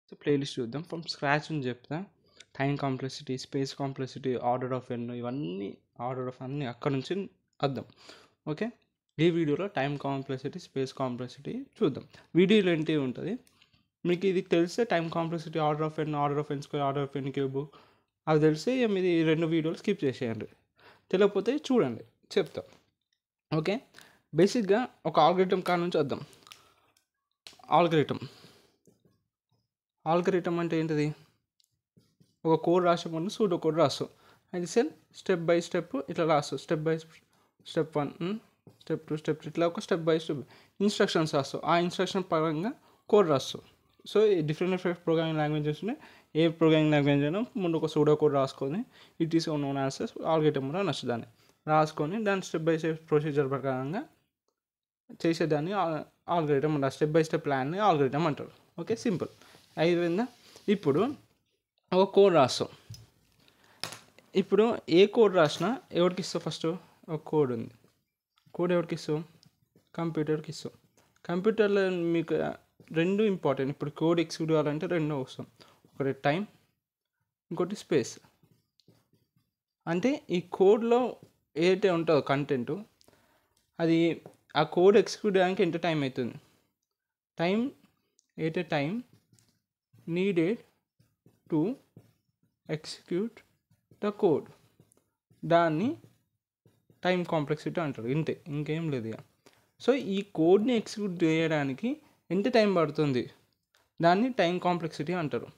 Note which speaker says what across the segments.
Speaker 1: So playlist చూద్దాం. From scratch అని చెప్తా. Time complexity, space complexity, order of n, ఇవన్నీ ఆర్డర్ ఆఫ్ అన్నీ అక్కడ నుంచి వద్దాం. ఓకే, ఈ వీడియోలో టైం కాంప్లెక్సిటీ, స్పేస్ కాంప్లెక్సిటీ చూద్దాం. వీడియోలో ఏంటి ఉంటుంది మీకు ఇది తెలిస్తే time complexity, order of n, order of n square, order of n cube అవి తెలిస్తే మీది 2 వీడియోలు స్కిప్ చేసేయండి. తెలియకపోతే చూడండి, చెప్తా. ఓకే, బేసిక్గా ఒక ఆల్గరిథం కాడ నుంచి వద్దాం. ఆల్గరిథం అంటే ఏంటిది? ఒక కోడ్ రాసే ముందు సూడో కోడ్ రాస్తాం. అది స్టెప్ బై స్టెప్ ఇట్లా రాస్తాం. స్టెప్ 1, స్టెప్ 2, స్టెప్ 3 ఇట్లా ఒక స్టెప్ బై స్టెప్ ఇన్స్ట్రక్షన్స్ రాస్తాం. ఆ ఇన్స్ట్రక్షన్ పరంగా కోడ్ రాస్తాం. సో డిఫరెంట్ ప్రోగ్రామింగ్ లాంగ్వేజెస్ ఉన్నాయి. ఏ ప్రోగ్రామింగ్ లాంగ్వేజ్ అయినా ముందు ఒక సూడో కోడ్ రాసుకొని it is known as algorithm కూడా నచ్చు దాన్ని రాసుకొని దాని స్టెప్ బై స్టెప్ ప్రొసీజర్ ప్రకారంగా చేసేదాన్ని ఆల్గరిథం అంటారు. స్టెప్ బై స్టెప్ ప్లాన్ని ఆల్గరిథం అంటారు. ఓకే, సింపుల్ అయిపోయిందా? ఇప్పుడు ఒక కోడ్ రాస్తాం. ఇప్పుడు ఏ కోడ్ రాసినా ఎవరికి ఇస్తావు? ఫస్ట్ ఒక కోడ్ ఉంది. కోడ్ ఎవరికి ఇస్తావు? కంప్యూటర్కి ఇస్తాం. కంప్యూటర్లో మీకు 2 ఇంపార్టెంట్. ఇప్పుడు కోడ్ ఎగ్జిక్యూట్ కావాలంటే 2 అవసరం. ఒకటి టైం, ఇంకోటి స్పేస్. అంటే ఈ కోడ్లో ఏదైతే ఉంటుందో కంటెంట్, అది ఆ కోడ్ ఎగ్జిక్యూట్ చేయడానికి ఎంత టైం అవుతుంది? Time needed to execute the code, దాన్ని టైం కాంప్లెక్సిటీ అంటారు. ఇంకేం లేదు ఇక. సో ఈ కోడ్ని ఎగ్జిక్యూట్ చేయడానికి ఎంత టైం పడుతుంది, దాన్ని టైం కాంప్లెక్సిటీ అంటారు.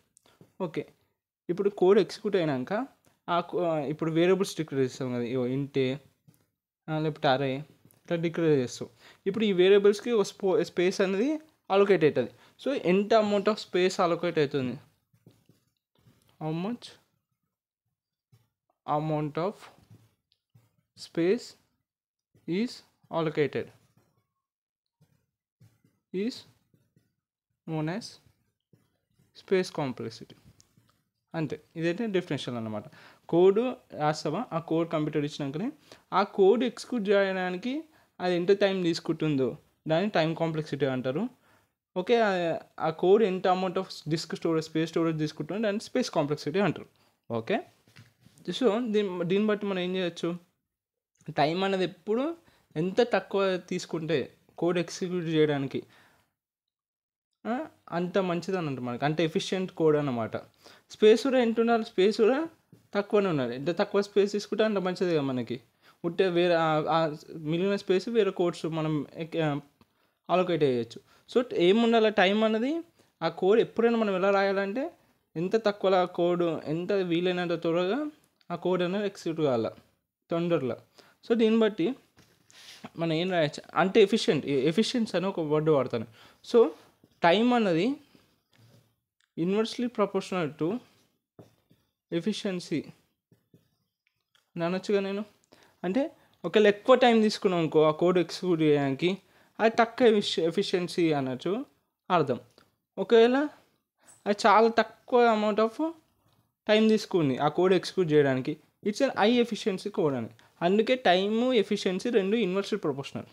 Speaker 1: ఓకే, ఇప్పుడు కోడ్ ఎగ్జిక్యూట్ అయినాక ఇప్పుడు వేరియబుల్స్ డిక్లేర్ చేస్తాం కదా, ఇంటే లేకపోతే అరే ఇట్లా డిక్లేర్ చేస్తాం. ఇప్పుడు ఈ వేరియబుల్స్కి ఒక స్పేస్ అనేది అలొకేట్ అవుతుంది. సో ఎంత అమౌంట్ ఆఫ్ స్పేస్ అలొకేట్ అవుతుంది? How much amount of space is allocated is known as space complexity. అంతే, ఇదైతే డెఫినేషన్ అన్నమాట. కోడ్ రాస్తావా, ఆ కోడ్ కంప్యూటర్ ఇచ్చినాకనే ఆ కోడ్ ఎగ్జిక్యూట్ చేయడానికి అది ఎంత టైం తీసుకుంటుందో దాన్ని టైం కాంప్లెక్సిటీ అంటారు. ఓకే, ఆ కోడ్ ఎంత amount of disk storage, space storage తీసుకుంటుందో దాన్ని స్పేస్ కాంప్లెక్సిటీ అంటారు. ఓకే, సో దీన్ని బట్టి మనం ఏం చేయొచ్చు? టైం అనేది ఎప్పుడు ఎంత తక్కువ తీసుకుంటే కోడ్ ఎగ్జిక్యూట్ చేయడానికి అంత మంచిది అన్నట్టు, మనకి అంత ఎఫిషియెంట్ కోడ్ అన్నమాట. స్పేస్ కూడా ఎంత ఉండాలి? స్పేస్ కూడా తక్కువనే ఉండాలి. ఎంత తక్కువ స్పేస్ తీసుకుంటే అంత మంచిదిగా మనకి. ఉంటే వేరే మిగిలిన స్పేస్ వేరే కోడ్స్ మనం అలొకేట్ చేయొచ్చు. సో ఏముండాలి? టైం అనేది ఆ కోడ్ ఎప్పుడైనా మనం ఎలా రాయాలంటే ఎంత తక్కువ కోడ్, ఎంత వీలైనంత త్వరగా ఆ కోడ్ అనేది ఎగ్జిక్యూట్ కావాలి తొందరలో. సో దీన్ని బట్టి మనం ఏం రాయచ్చు అంటే ఎఫిషియన్సీ అని ఒక వర్డ్ వాడతాను. సో టైం అన్నది ఇన్వర్స్లీ ప్రపోర్షనల్ టు ఎఫిషియన్సీ అని అనొచ్చుగా నేను. అంటే ఒకవేళ ఎక్కువ టైం తీసుకున్నాం అనుకో ఆ కోడ్ ఎగ్జిక్యూట్ చేయడానికి, అది తక్కువ ఎఫిషియన్సీ అనొచ్చు అర్థం. ఒకవేళ అది చాలా తక్కువ అమౌంట్ ఆఫ్ టైం తీసుకుంది ఆ కోడ్ ఎగ్జిక్యూట్ చేయడానికి, it's an high efficiency code అని. అందుకే టైము ఎఫిషియన్సీ 2 ఇన్వర్స్లీ ప్రపోర్షనల్.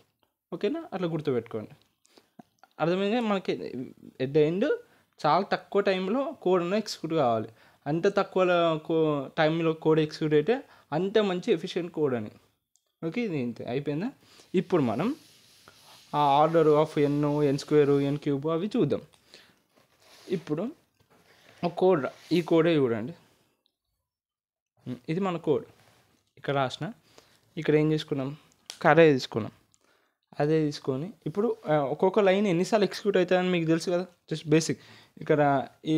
Speaker 1: ఓకేనా, అట్లా గుర్తుపెట్టుకోండి. అర్థమైంది? మనకి ఎట్ ద ఎండ్ చాలా తక్కువ టైంలో కోడ్ అనేది ఎగ్జిక్యూట్ కావాలి. అంత తక్కువ టైంలో కోడ్ ఎగ్జిక్యూట్ అయితే అంత మంచి ఎఫిషియెంట్ కోడ్ అని. ఓకే, ఇది ఇంతే, అయిపోయిందా? ఇప్పుడు మనం ఆ order of n square, n cube అవి చూద్దాం. ఇప్పుడు ఒక కోడ్, ఈ కోడే చూడండి. ఇది మన కోడ్. ఇక్కడ రాసిన, ఇక్కడ ఏం చేసుకున్నాం? అరే తీసుకున్నాం. అదే తీసుకొని ఇప్పుడు ఒక్కొక్క లైన్ ఎన్నిసార్లు ఎగ్జిక్యూట్ అవుతుందని మీకు తెలుసు కదా, జస్ట్ బేసిక్. ఇక్కడ ఈ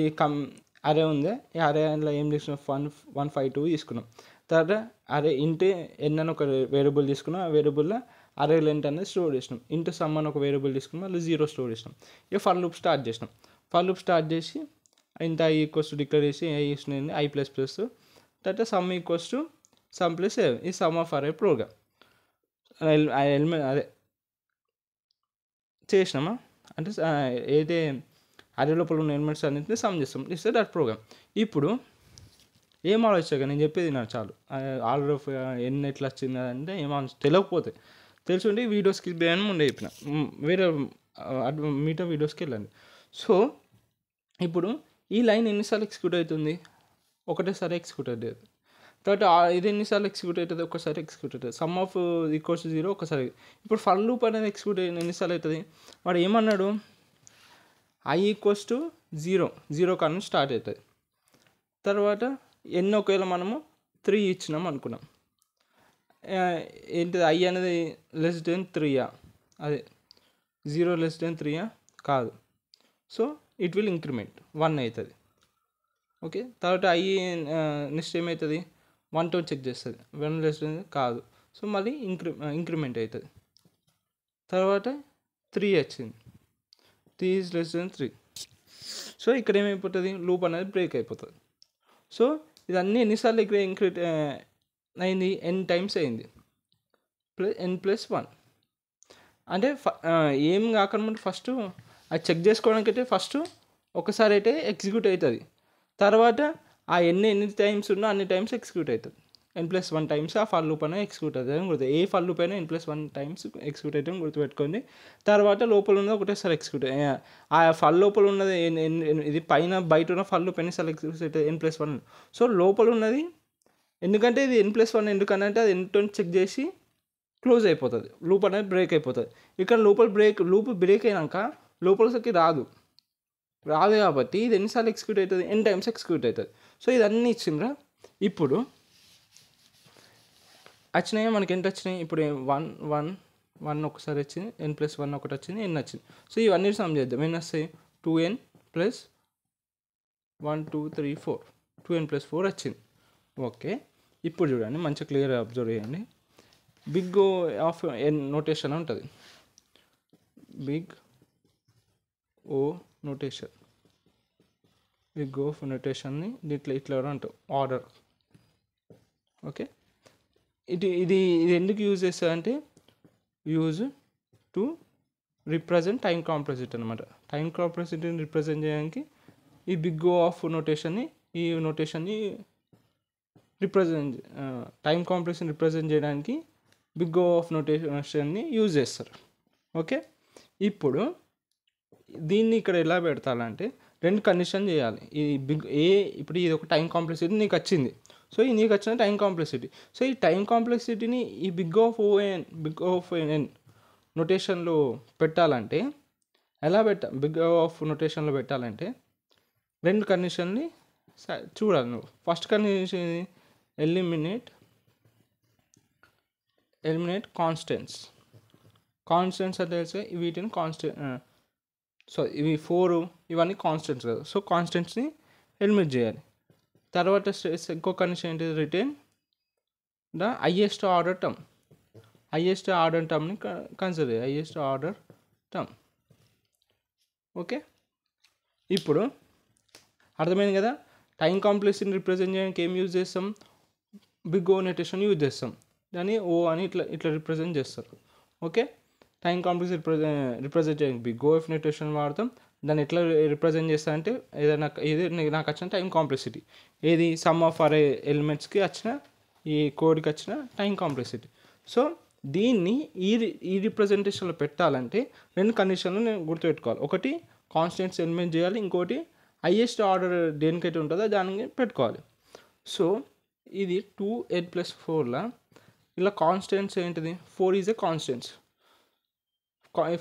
Speaker 1: అరే ఉంది, ఈ అరేలో ఏం తీసుకున్నాం? 152 తీసుకున్నాం. తర్వాత అరే ఇంటే ఎన్ అని ఒక వేరియబుల్ తీసుకున్నాం. ఆ వేరియబుల్లో అరే లెంత్ అనేది స్టోర్ చేసినాం. ఇంటూ సమ్ అని ఒక వేరియబుల్ తీసుకున్నాం, మళ్ళీ 0 స్టోర్ చేసినాం. ఇక ఫర్ లూప్ స్టార్ట్ చేసినాం. ఫర్ లూప్ స్టార్ట్ చేసి ఇంత ఐ ఈక్వల్స్ టు డిక్లేర్ చేసి ఐ ప్లస్ ప్లస్, తర్వాత some equals to sum plus ఈ సమ్ ఆఫ్ అరే ప్రోగ్రామ్ ఎలిమెంట్ అదే చేసినామా. అంటే ఏదైతే అరే లోపల ఉన్న ఎలిమెంట్స్ అన్నింటినీ సమ్ చేస్తాం, ఇస్తే దట్ ప్రోగ్రామ్. ఇప్పుడు ఏం ఆలోచించగా నేను చెప్పేది నాకు చాలు. ఆర్డర్ ఆఫ్ ఎన్ని ఎట్లా వచ్చింది అంటే ఏం తెలియకపోతే, తెలుసుంటే వీడియో స్కిప్ చేయని ముందే చెప్పిన, వేరే మీతో వీడియోస్కి వెళ్ళండి. సో ఇప్పుడు ఈ లైన్ ఎన్నిసార్లు ఎగ్జిక్యూట్ అవుతుంది? ఒకటేసారి ఎగ్జిక్యూట్ అవుతుంది. తర్వాత ఇది ఎన్నిసార్లు ఎగ్జిక్యూట్ అవుతుంది? ఒకసారి ఎగ్జిక్యూట్ అవుతుంది. సమ్ ఆఫ్ ఈక్వల్స్ 0 ఒకసారి. ఇప్పుడు ఫర్ లూప్ అనేది ఎగ్జిక్యూట్ ఎన్నిసార్లు అవుతుంది? వాడు ఏమన్నాడు? i ఈక్వల్స్ టు 0 కానీ స్టార్ట్ అవుతుంది. తర్వాత ఎన్ ఒకవేళ మనము 3 ఇచ్చినాం అనుకున్నాం, ఏంటిది i అనేది లెస్ దెన్ 3 అదే 0 లెస్ దెన్ 3 కాదు. సో ఇట్ విల్ ఇంక్రిమెంట్ 1 అవుతుంది. ఓకే, తర్వాత i నెక్స్ట్ ఏమవుతుంది? 1 చెక్ చేస్తుంది, 1 లెస్ దెన్ కాదు. సో మళ్ళీ ఇంక్రిమెంట్ అవుతుంది. తర్వాత 3 వచ్చింది, 3 ఈజ్ లెస్ దెన్ 3. సో ఇక్కడ ఏమైపోతుంది? లూప్ అనేది బ్రేక్ అయిపోతుంది. సో ఇదన్నీ ఎన్నిసార్లు ఇంక్రీట్ అయింది? n టైమ్స్ అయింది, n+1. అంటే ఏం కాకుండా ఫస్ట్ అది చెక్ చేసుకోవడానికి అయితే ఫస్ట్ ఒకసారి అయితే ఎగ్జిక్యూట్ అవుతుంది. తర్వాత ఆ ఎన్ని టైమ్స్ ఉన్నా అన్ని టైమ్స్ ఎగ్జిక్యూట్ అవుతుంది. n+1 టైమ్స్ ఆ ఫర్ లూప్ అనేది ఎగ్జిక్యూట్ అవుతుంది అని గుర్తు. ఏ ఫర్ లూప్ అయినా n+1 టైమ్స్ ఎగ్జిక్యూట్ అవుతుంది గుర్తుపెట్టుకోండి. తర్వాత లోపల ఉన్నది ఒకటేసారి ఎగ్జిక్యూట్ ఆ ఫర్ లోపల ఉన్నది ఇది బయట ఉన్న ఫర్ లూప్ ఎన్నిసార్లు ఎగ్జిక్యూట్ అవుతుంది? n+1. సో లోపల ఉన్నది, ఎందుకంటే ఇది n+1 ఎందుకనంటే అది n చెక్ చేసి క్లోజ్ అయిపోతుంది, లూప్ అనేది బ్రేక్ అయిపోతుంది. ఇక్కడ లూప్ బ్రేక్ అయినాక లోపలికి రాదు కాబట్టి ఇది ఎన్నిసార్లు ఎగ్జిక్యూట్ అవుతుంది? n టైమ్స్ ఎగ్జిక్యూట్ అవుతుంది. సో ఇదన్నీ ఇచ్చిండ్రా. ఇప్పుడు వచ్చినాయి మనకి ఎంత వచ్చినాయి? ఇప్పుడు 1 ఒకసారి వచ్చింది, n+1 ఒకటి వచ్చింది, n వచ్చింది. సో ఇవన్నీ సమ్ చేద్దాం. ఎన్ని వస్తాయి? 2n + 1 2 3 4 2n+4 వచ్చింది. ఓకే, ఇప్పుడు చూడండి మంచిగా క్లియర్గా అబ్జర్వ్ చేయండి. Big O of n notation ఉంటుంది. Big O notation, big O నోటేషన్ని దీంట్లో ఇట్లా అంటాం ఆర్డర్. ఓకే, ఇది ఎందుకు యూజ్ చేస్తారంటే use to represent time complexity అనమాట. టైం కాంప్లెక్సిటీని రిప్రజెంట్ చేయడానికి ఈ బిగ్ O ఆఫ్ నోటేషన్ని రిప్రజెంట్ టైం కాంప్లెక్సిటీని రిప్రజెంట్ చేయడానికి బిగ్ O ఆఫ్ నోటేషన్ని యూజ్ చేస్తారు. ఓకే, ఇప్పుడు దీన్ని ఇక్కడ ఎలా పెడతారంటే 2 కండిషన్ చేయాలి. ఈ ఇప్పుడు ఇది ఒక టైం కాంప్లెక్సిటీ నీకు వచ్చింది. సో ఈ నీకు వచ్చిన టైం కాంప్లెక్సిటీ. సో ఈ టైం కాంప్లెక్సిటీని ఈ బిగ్ ఆఫ్ n నోటేషన్లో పెట్టాలంటే ఎలా బిగ్ ఆఫ్ నోటేషన్లో పెట్టాలంటే 2 కండిషన్ని చూడాలి నువ్వు. ఫస్ట్ కండిషన్ ఎలిమినేట్ కాన్స్టెంట్స్ అంటే తెలిసే వీటిని ఇవి 4 ఇవన్నీ కాన్స్టెంట్స్ కదా. సో కాన్స్టెంట్స్ని ఎలిమినేట్ చేయాలి. తర్వాత ఇంకో కండిషన్ ఏంటిది? రిటైన్ ద హైయెస్ట్ ఆర్డర్ టర్మ్ని కన్సిడర్ చేయాలి. Highest order term. ఓకే, ఇప్పుడు అర్థమైంది కదా. టైం కాంప్లెక్సిటీని రిప్రజెంట్ చేయడానికి ఏం యూజ్ చేస్తాం? బిగ్ O నోటేషన్ యూజ్ చేస్తాం. దాన్ని O అని ఇట్లా రిప్రజెంట్ చేస్తారు. ఓకే, టైం కాంప్లెక్సిటీ రిప్రజెంట్ చేయడానికి బిగ్ O నోటేషన్ వాడతాం. దాన్ని ఎట్లా రిప్రజెంట్ చేస్తా అంటే నాకు వచ్చిన టైం కాంప్లెక్సిటీ ఏది సమ్ ఆఫ్ అరే ఎలిమెంట్స్కి వచ్చిన ఈ కోడ్కి వచ్చిన టైం కాంప్లెక్సిటీ. సో దీన్ని ఈ రిప్రజెంటేషన్లో పెట్టాలంటే 2 కండిషన్లు నేను గుర్తుపెట్టుకోవాలి. ఒకటి కాన్స్టెంట్స్ ఎలిమెంట్ చేయాలి, ఇంకోటి హైయెస్ట్ ఆర్డర్ దేనికైతే ఉంటుందో దానికి పెట్టుకోవాలి. సో ఇది 2n+4లా ఇలా కాన్స్టెంట్స్ ఏంటిది? 4 ఈజ్ ఏ కాన్స్టెంట్స్.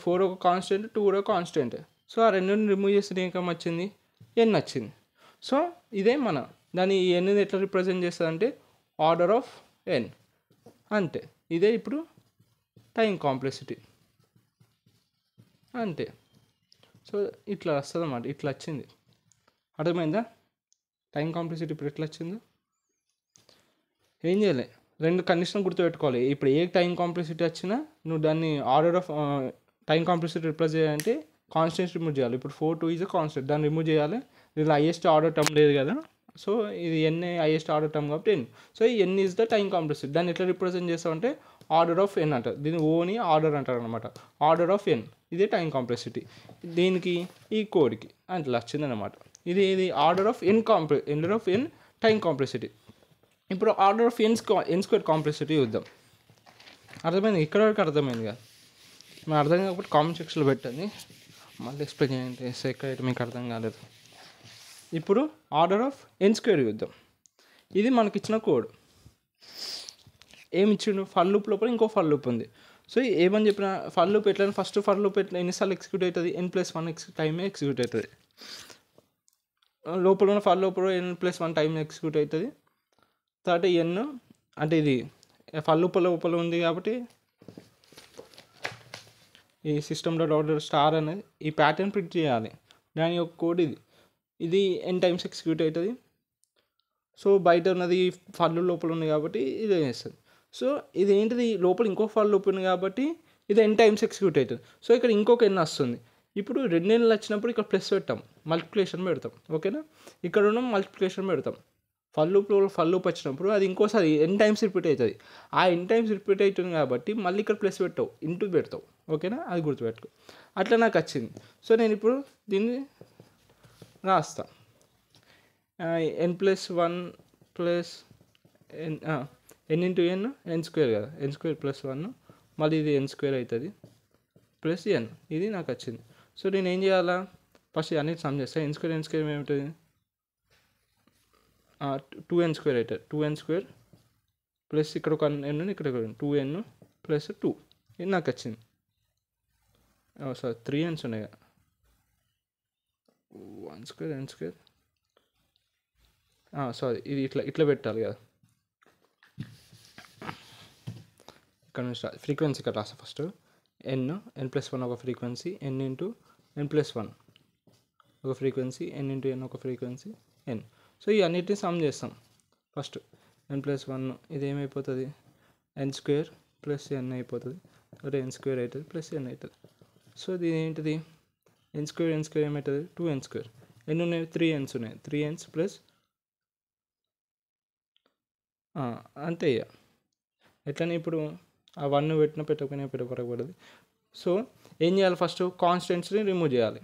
Speaker 1: 4 ఒక కాన్స్టెంట్, 2 కూడా కాన్స్టెంట్. సో ఆ రెండుని రిమూవ్ చేస్తే ఏం వచ్చింది? n వచ్చింది. సో ఇదే దాన్ని n ఎట్లా రిప్రజెంట్ చేస్తుంది అంటే ఆర్డర్ ఆఫ్ n. అంతే, ఇదే ఇప్పుడు టైం కాంప్లెక్సిటీ అంతే. సో ఇట్లా వస్తుంది అన్నమాట. ఇట్లా వచ్చింది, అర్థమైందా? టైం కాంప్లెక్సిటీ ఇప్పుడు ఎట్లా వచ్చిందో ఏం చేయలే, 2 కండిషన్ గుర్తుపెట్టుకోవాలి. ఇప్పుడు ఏ టైం కాంప్లెక్సిటీ వచ్చినా నువ్వు దాన్ని order of time complexity represent చేయాలంటే కాన్స్టెంట్స్ రిమూవ్ చేయాలి. ఇప్పుడు 4 2 ఈజ్ కాన్స్టెంట్, దాన్ని రిమూవ్ చేయాలి. దీనిలో హైయెస్ట్ ఆర్డర్ టర్మ్ లేదు కదా. సో ఇది n హైయెస్ట్ ఆర్డర్ టర్మ్ కాబట్టి n. సో ఈ n is the time complexity. దాన్ని ఎట్లా రిప్రజెంట్ చేస్తామంటే ఆర్డర్ ఆఫ్ n అంటారు. దీన్ని ఓని ఆర్డర్ అంటారు అనమాట. ఆర్డర్ ఆఫ్ n ఇదే టైం కాంప్లెక్సిటీ. దీనికి ఈ కోడ్కి అట్లా వచ్చిందనమాట. ఇది order of n time complexity. ఇప్పుడు ఆర్డర్ ఆఫ్ n² కాంప్లెక్సిటీ చూద్దాం. అర్థమైంది? ఇక్కడ వరకు అర్థమైంది కదా. మీకు అర్థం కాకపోతే కామెంట్ సెక్షన్లో పెట్టండి, మళ్ళీ ఎక్స్ప్లెయిన్ చేయండి ఎక్కడైతే మీకు అర్థం కాలేదు. ఇప్పుడు ఆర్డర్ ఆఫ్ ఎన్ స్క్వేర్ చూద్దాం. ఇది మనకి ఇచ్చిన కోడ్. ఏమి ఇచ్చిండు, ఫర్ లూప్ లోపల ఇంకో ఫర్ లూప్ ఉంది. సో ఏమని చెప్పిన, ఫర్ లూప్ ఎట్లా, ఫస్ట్ ఫర్ లూప్ ఎన్నిసార్లు ఎగ్జిక్యూట్ అవుతుంది, n+1 టైమే ఎగ్జిక్యూట్ అవుతుంది. లోపల ఉన్న ఫర్ లోపల n+1 టైం ఎగ్జిక్యూట్ అవుతుంది. తర్వాత ఎన్ అంటే ఇది ఫర్ లూప్ లోపల ఉంది కాబట్టి ఈ system.out.star అనేది ఈ ప్యాటర్న్ ప్రింట్ చేయాలి. దాని యొక్క కోడ్ ఇది n టైమ్స్ ఎగ్జిక్యూట్ అవుతుంది. సో బయట ఉన్నది ఫర్ లూప్ లోపల ఉంది కాబట్టి ఇదే చేస్తుంది. సో ఇది ఏంటిది, లోపల ఇంకో ఫర్ లూప్ ఉంది కాబట్టి ఇది n టైమ్స్ ఎగ్జిక్యూట్ అవుతుంది. సో ఇక్కడ ఇంకొక n వస్తుంది. ఇప్పుడు 2 nలు వచ్చినప్పుడు ఇక్కడ ప్లస్ పెట్టాం, మల్టిప్లికేషన్ పెడతాం. ఓకేనా, ఇక్కడ ఉన్న మల్టిప్లికేషన్ పెడతాం. ఫర్ లూప్ వచ్చినప్పుడు అది ఇంకోసారి n టైమ్స్ రిపీట్ అవుతుంది. ఆ n టైమ్స్ రిపీట్ అవుతుంది కాబట్టి మళ్ళీ ఇక్కడ ప్లస్ పెట్టావు, ఇంటూ పెడతావు. ఓకేనా, అది గుర్తుపెట్టుకో. అట్లా నాకు వచ్చింది. సో నేను ఇప్పుడు దీన్ని రాస్తా. n+1 plus n into n square కదా, n²+1 మళ్ళీ ఇది n² అవుతుంది ప్లస్ n. ఇది నాకు వచ్చింది. సో నేను ఏం చేయాలా, ఫస్ట్ అన్నిటి సమ్ చేస్తాను. n² ఏమవుతుంది, 2n² అవుతుంది. 2n² ప్లస్ ఇక్కడ ఒక n, ఇక్కడ 2n ప్లస్ 2. ఇది నాకు వచ్చింది. సారీ 3n's ఉన్నాయి కదా, 1² n². సారీ ఇది ఇట్లా పెట్టాలి కదా. ఇక్కడ నుంచి ఫ్రీక్వెన్సీ ఇక్కడ రాస్తా. ఫస్ట్ n+1 ఒక ఫ్రీక్వెన్సీ, n ఇంటూ n+1 ఒక ఫ్రీక్వెన్సీ, n ఇంటూ n ఒక ఫ్రీక్వెన్సీ n. సో ఈ అన్నిటిని సమ్ చేస్తాం. ఫస్ట్ n+1 ఇది ఏమైపోతుంది, n² ప్లస్ n అయిపోతుంది. అంటే n² అవుతుంది ప్లస్ n అవుతుంది. సో ఇది ఏంటిది, n² ఏమవుతుంది, 2n². ఎన్ని ఉన్నాయి, 3n's ఉన్నాయి. 3n's ప్లస్ అంతే ఇక. ఎట్లనే ఇప్పుడు ఆ 1 పెట్టకపోయినా పెట్టకూడదు. సో ఏం చేయాలి, ఫస్ట్ కాన్స్టెంట్స్ని రిమూవ్ చేయాలి.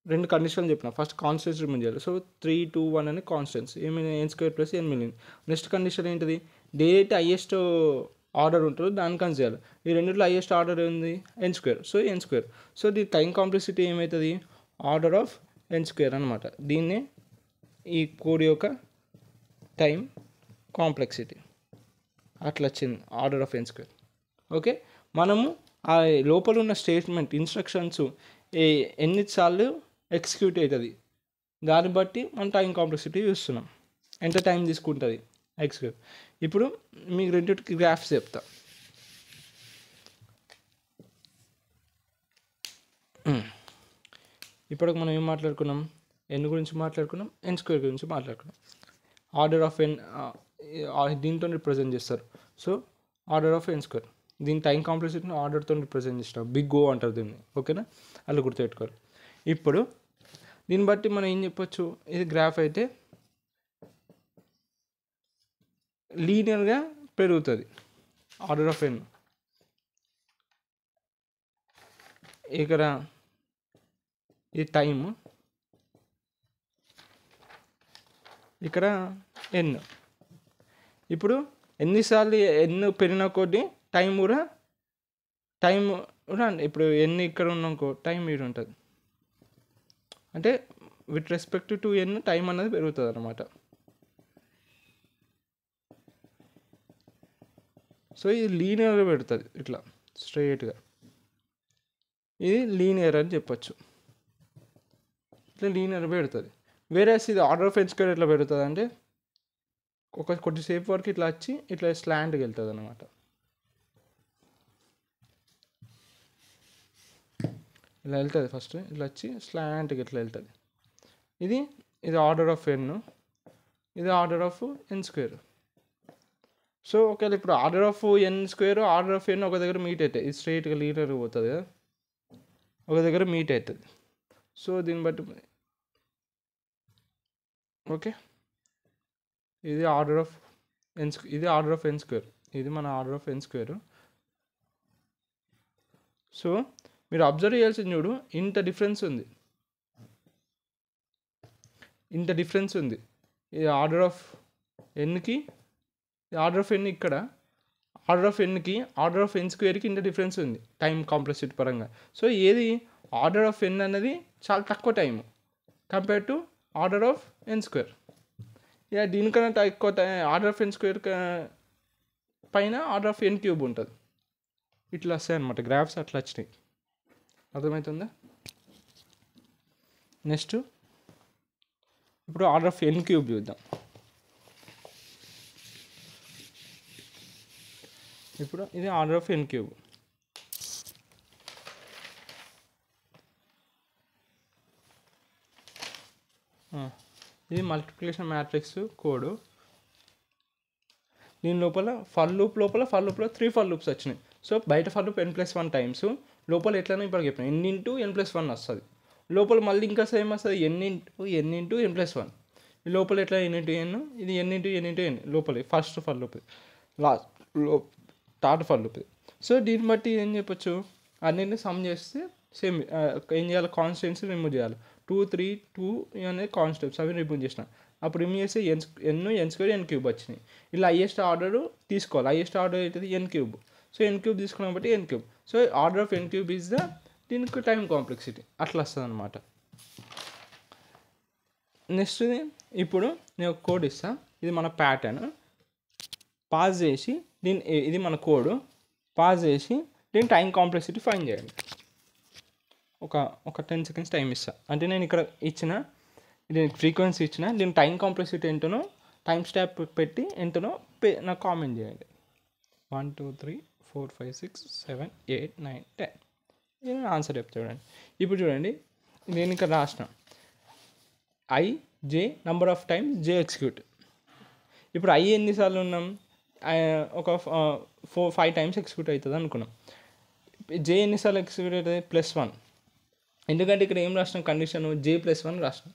Speaker 1: 2 కండిషన్లు చెప్పిన, ఫస్ట్ కాన్స్టెంట్స్ రిమూవ్ చేయాలి. సో 3, 2, 1 అని కాన్స్టెంట్స్, ఏమైనా n² plus n million. Next condition ఏంటిది, డైరెక్ట్ హైయెస్ట్ ఆర్డర్ ఉంటుందో దాన్ని కన్సిడర్ చేయాలి. ఈ రెండిట్లో హైయెస్ట్ ఆర్డర్ ఉంది n². So n². So the time complexity ఏమవుతుంది, ఆర్డర్ ఆఫ్ n² అనమాట. దీన్నే ఈ కోడ్ యొక్క టైం కాంప్లెక్సిటీ అట్లా వచ్చింది, ఆర్డర్ ఆఫ్ n². ఓకే, మనము ఆ లోపల ఉన్న స్టేట్మెంట్ ఇన్స్ట్రక్షన్స్ ఎన్నిసార్లు ఎగ్జిక్యూట్ అవుతుంది దాన్ని బట్టి మనం టైం కాంప్లెక్సిటీ చూస్తున్నాం, ఎంత టైం తీసుకుంటుంది ఎగ్జిక్యూట్. ఇప్పుడు మీకు రెండింటికి గ్రాఫ్స్ చెప్తా. ఇప్పటికి మనం ఏం మాట్లాడుకున్నాం, n గురించి మాట్లాడుకున్నాం, n² గురించి మాట్లాడుకున్నాం. ఆర్డర్ ఆఫ్ n దీంతో రిప్రజెంట్ చేస్తారు. సో ఆర్డర్ ఆఫ్ n², దీని టైం కాంప్లెక్సిటీని ఆర్డర్తో రిప్రజెంట్ చేస్తారు. బిగ్ ఓ అంటారు దీన్ని. ఓకేనా, అలా గుర్తుపెట్టుకోవాలి. ఇప్పుడు దీన్ని బట్టి మనం ఏం చెప్పొచ్చు, ఇది గ్రాఫ్ అయితే లీనియర్గా పెరుగుతుంది ఆర్డర్ ఆఫ్ n. ఇక్కడ ఇది టైము, ఇక్కడ n. ఇప్పుడు ఎన్నిసార్లు n పెరిగిన కొద్దీ టైం కూడా ఇప్పుడు n ఇక్కడ ఉన్నాకో టైం ఇక్కడ ఉంటుంది. అంటే with respect to n time అనేది పెరుగుతుంది అన్నమాట. సో ఇది లీనియర్గా పెడుతుంది, ఇట్లా స్ట్రైట్గా. ఇది లీనియర్ అని చెప్పచ్చు, ఇట్లా లీనియర్ పెడుతుంది. వేరే ఇది ఆర్డర్ ఆఫ్ n² ఎట్లా పెడుతుంది అంటే కొద్దిసేపు వరకు ఇట్లా వచ్చి ఇట్లా స్లాంట్కి వెళ్తుంది అన్నమాట. ఇలా వెళ్తుంది, ఫస్ట్ ఇట్లా వచ్చి స్లాంట్కి ఇట్లా వెళ్తుంది. ఇది ఆర్డర్ ఆఫ్ n, ఇది ఆర్డర్ ఆఫ్ n². సో ఒకవేళ ఇప్పుడు order of n², order of n ఒక దగ్గర మీట్ అవుతాయి. ఇది స్ట్రైట్గా లీనియర్ పోతుంది కదా, ఒక దగ్గర మీట్ అవుతుంది. సో దీన్ని బట్టి ఓకే, ఇది ఆర్డర్ ఆఫ్ ఇది ఆర్డర్ ఆఫ్ n², ఇది మన ఆర్డర్ ఆఫ్ n². సో మీరు అబ్జర్వ్ చేయాల్సింది చూడు, ఇంత డిఫరెన్స్ ఉంది. ఇది ఆర్డర్ ఆఫ్ nకి, ఆర్డర్ ఆఫ్ n ఇక్కడ, ఆర్డర్ ఆఫ్ nకి ఆర్డర్ ఆఫ్ n²కి ఇంత డిఫరెన్స్ ఉంది టైం కాంప్లెక్సిటీ పరంగా. సో ఏది ఆర్డర్ ఆఫ్ n అనేది చాలా తక్కువ time compare to order of n square. ఇక దీనికన్నా ఎక్కువ ఆర్డర్ ఆఫ్ ఎన్ స్క్వేర్ పైన ఆర్డర్ ఆఫ్ ఎన్ క్యూబ్ ఉంటుంది. ఇట్లా వస్తాయి అనమాట గ్రాఫ్స్, అట్లా వచ్చినాయి. అర్థమవుతుందా? నెక్స్ట్ ఇప్పుడు ఆర్డర్ ఆఫ్ ఎన్ క్యూబ్ చూద్దాం. ఇప్పుడు ఇది ఆర్డర్ ఆఫ్ ఎన్ క్యూబ్. ఇది మల్టిప్లికేషన్ మ్యాట్రిక్స్ కోడ్. దీని లోపల ఫర్ లూప్లో 3 ఫర్ లూప్స్ వచ్చినాయి. సో బయట ఫర్ లూప్ n+1 టైమ్స్, లోపల ఎట్లనో ఇప్పుడు చెప్పిన n×n+1 వస్తుంది. లోపల మళ్ళీ ఇంకా సేమ్ వస్తుంది n×n+1. ఈ లోపల ఎట్లా n×n, ఇది n×n లోపల first for loop, last third for loop. So దీన్ని బట్టి ఏం చెప్పొచ్చు, అన్నింటిని సమ్ చేస్తే సేమ్ ఏం చేయాలి, కాన్స్టెంట్స్ రిమూవ్ చేయాలి. 2, 3, 2 అనేది కాన్స్టెంట్స్, అవి రిమూవ్ చేసిన. అప్పుడు రిమూవ్ చేస్తే n² n³ వచ్చినాయి. ఇలా హైయెస్ట్ ఆర్డర్ తీసుకోవాలి. హైయెస్ట్ ఆర్డర్ అవుతుంది n³. సో n³ తీసుకున్నాం బట్టి n³. So order of n³ is the దీనికి టైం కాంప్లెక్సిటీ, అట్లా వస్తుంది అనమాట. నెక్స్ట్ ఇప్పుడు నేను ఒక కోడ్ ఇస్తాను. ఇది మన ప్యాటర్న్. పాస్ చేసి ఇది మన కోడ్ పాస్ చేసి దీని టైం కాంప్లెక్సిటీ ఫైండ్ చేయండి. ఒక 10 seconds టైం ఇస్తాను. అంటే నేను ఇక్కడ ఇచ్చిన దీనికి ఫ్రీక్వెన్సీ ఇచ్చిన, దీని టైం కాంప్లెక్సిటీ ఎంతనో టైం స్టాప్ పెట్టి ఎంతనో నాకు కామెంట్ చేయండి. 1 2 3 4 5 6 7 8 9 10. ఇది ఆన్సర్ చెప్తా చూడండి. ఇప్పుడు చూడండి, నేను ఇక్కడ రాసిన j number of times j execute. ఇప్పుడు ఎన్నిసార్లు ఉన్నాం, ఒక 4-5 టైమ్స్ ఎగ్జిక్యూట్ అవుతుంది అనుకున్నాం. j ఎన్నిసార్లు ఎగ్జిక్యూట్ అవుతుంది, +1. ఎందుకంటే ఇక్కడ ఏం రాసినాం, కండిషన్ j+1 రాసినాం.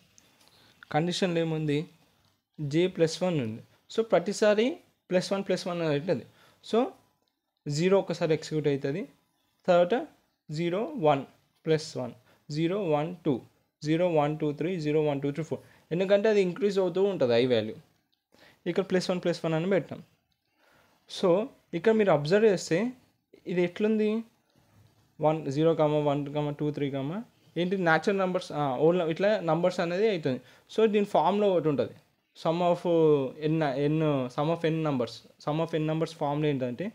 Speaker 1: కండిషన్లో ఏముంది, j+1 ఉంది. సో ప్రతిసారి +1 అవుతుంది. సో 0 ఒకసారి ఎగ్జిక్యూట్ అవుతుంది, తర్వాత 0 1 +1 0 1 2 0 1 2 3 0 1 2 3 4. ఎందుకంటే అది ఇంక్రీజ్ అవుతూ ఉంటుంది i వాల్యూ. ఇక్కడ +1 అని పెట్టాం. సో ఇక్కడ మీరు అబ్జర్వ్ చేస్తే ఇది ఎట్లుంది, 0, 1, 2, 3 ఏంటి న్యాచురల్ నెంబర్స్, ఓన్లీ ఇట్లా నెంబర్స్ అనేది అవుతుంది. సో దీని ఫామ్లో ఒకటి ఉంటుంది, some of n numbers. Some of n numbers ఫామ్లో ఏంటంటే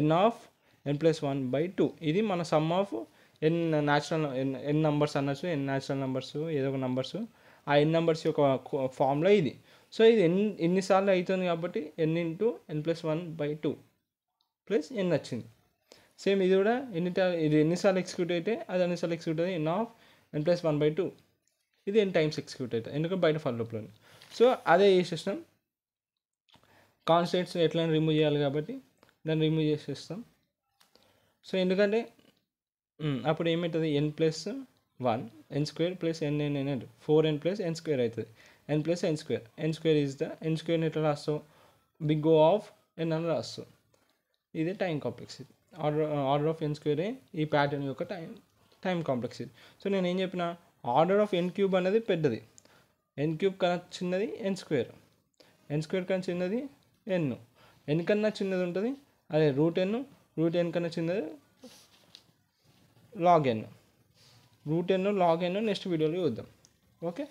Speaker 1: n+1/2. ఇది మన సమ్ ఆఫ్ n నెంబర్స్ అనొచ్చు, n న్యాచురల్ నెంబర్స్, ఏదో ఒక నెంబర్స్. ఆ n నెంబర్స్ యొక్క ఫామ్లో ఇది. సో ఇది ఎన్నిసార్లు అవుతుంది కాబట్టి n×n+1/2 ప్లస్ n వచ్చింది. సేమ్ ఇది కూడా ఇది ఎన్నిసార్లు ఎగ్జిక్యూట్ అయితే అది అన్నిసార్లు ఎగ్జిక్యూట్ అవుతుంది, n×n+1/2. ఇది n టైమ్స్ ఎగ్జిక్యూట్ అవుతుంది, ఎందుకంటే బయట ఫర్ లూప్లో. సో అదే చేసేస్తాం. కాన్స్టెంట్స్ ఎట్లయినా రిమూవ్ చేయాలి కాబట్టి దాన్ని రిమూవ్ చేసేస్తాం. సో ఎందుకంటే అప్పుడు ఏమవుతుంది, n+1 n² + n 4n + n² అవుతుంది. n + n². n² is the n² ఎట్లా రాస్తావు, బిగ్ O ఆఫ్ n అని రాస్తావు. ఇదే time complexity. Order of n² ఈ ప్యాటర్న్ యొక్క టైం కాంప్లెక్సిటీ. సో నేను ఏం చెప్పిన, ఆర్డర్ ఆఫ్ n³ అనేది పెద్దది, n³ కన్నా చిన్నది n², n² కన్నా చిన్నది n కన్నా చిన్నది ఉంటుంది అదే √n కన్నా చిన్నది log n. √n log n next వీడియోలో చూద్దాం. ఓకే,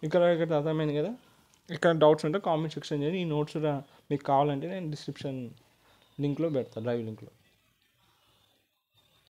Speaker 1: ఇక్కడ అర్థమైంది కదా. ఇక్కడ డౌట్స్ ఉంటే కామెంట్ సెక్షన్ చేయండి. ఈ నోట్స్ మీకు కావాలంటే నేను డిస్క్రిప్షన్ లింక్లో పెడతాను, డ్రైవ్ లింక్లో.